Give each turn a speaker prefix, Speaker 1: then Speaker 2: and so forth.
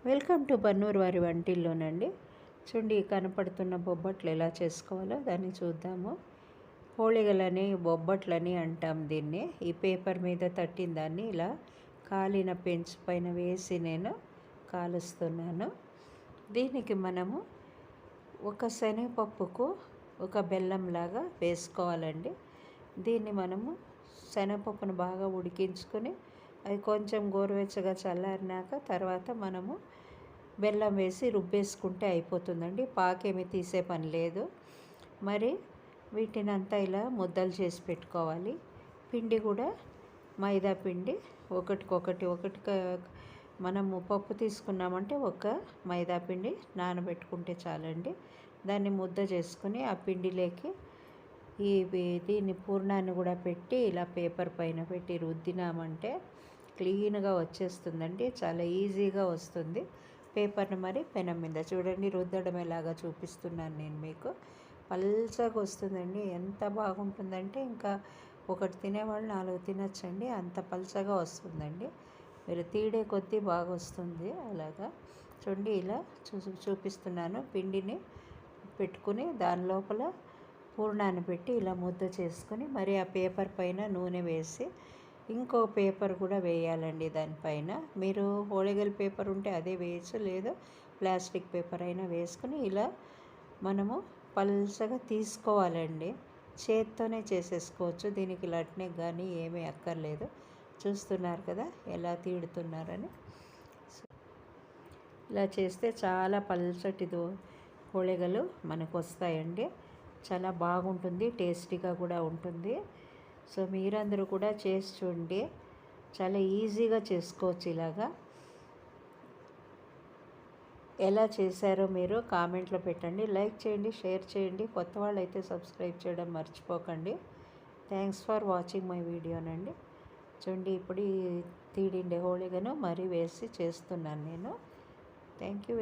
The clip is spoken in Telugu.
Speaker 1: వెల్కమ్ టు బన్నూరు వారి వంటిల్లోనండి. చూడండి, కనపడుతున్న బొబ్బట్లు ఎలా చేసుకోవాలో దాన్ని చూద్దాము. హోళిగలని బొబ్బట్లని అంటాం దీన్ని. ఈ పేపర్ మీద తట్టిన దాన్ని ఇలా కాలిన పెంచు పైన వేసి నేను కాలుస్తున్నాను. దీనికి మనము ఒక శనగపప్పుకు ఒక బెల్లంలాగా వేసుకోవాలండి. దీన్ని మనము శనగపప్పును బాగా ఉడికించుకొని అది కొంచెం గోరువెచ్చగా చల్లారినాక తర్వాత మనము బెల్లం వేసి రుబ్బేసుకుంటే అయిపోతుందండి. పాకేమి తీసే పని లేదు. మరి వీటిని అంతా ఇలా ముద్దలు చేసి పెట్టుకోవాలి. పిండి కూడా మైదా పిండి ఒకటికొకటి మనము పప్పు తీసుకున్నామంటే ఒక మైదా పిండి నానబెట్టుకుంటే చాలండి. దాన్ని ముద్ద చేసుకుని ఆ పిండిలోకి దీన్ని పూర్ణాన్ని కూడా పెట్టి ఇలా పేపర్ పైన పెట్టి రుద్దినామంటే క్లీన్గా వచ్చేస్తుందండి. చాలా ఈజీగా వస్తుంది. పేపర్ని మరి పెనం మీద చూడండి, రుద్దడం ఎలాగా చూపిస్తున్నాను నేను మీకు. పల్చగా వస్తుందండి. ఎంత బాగుంటుందంటే ఇంకా ఒకటి తినేవాళ్ళు 4 తినచ్చండి. అంత పల్చగా వస్తుందండి. మీరు తీడే కొద్దీ బాగా వస్తుంది. అలాగా చూడండి, ఇలా చూపిస్తున్నాను. పిండిని పెట్టుకుని దాని లోపల పూర్ణాన్ని పెట్టి ఇలా ముద్ద చేసుకొని మరి ఆ పేపర్ పైన నూనె వేసి ఇంకో పేపర్ కూడా వేయాలండి దానిపైన. మీరు హోళిగల పేపర్ ఉంటే అదే వేయచ్చు, లేదా ప్లాస్టిక్ పేపర్ అయినా వేసుకుని ఇలా మనము పల్చగా తీసుకోవాలండి. చేత్తోనే చేసేసుకోవచ్చు. దీనికి లట్నే కానీ ఏమీ అక్కర్లేదు. చూస్తున్నారు కదా ఎలా తీడుతున్నారని. ఇలా చేస్తే చాలా పల్చటిది హోళిగలు మనకు వస్తాయండి. చాలా బాగుంటుంది, టేస్టీగా కూడా ఉంటుంది. సో మీరందరూ కూడా చేసి చూడండి. చాలా ఈజీగా చేసుకోవచ్చు. ఇలాగా ఎలా చేశారో మీరు కామెంట్లో పెట్టండి. లైక్ చేయండి, షేర్ చేయండి. కొత్త వాళ్ళు అయితే సబ్స్క్రైబ్ చేయడం మర్చిపోకండి. థ్యాంక్స్ ఫర్ వాచింగ్ మై వీడియోనండి. చూడండి, ఇప్పుడు ఈ తీడిండే హోళిగను మరీ వేసి చేస్తున్నాను నేను. Thank you.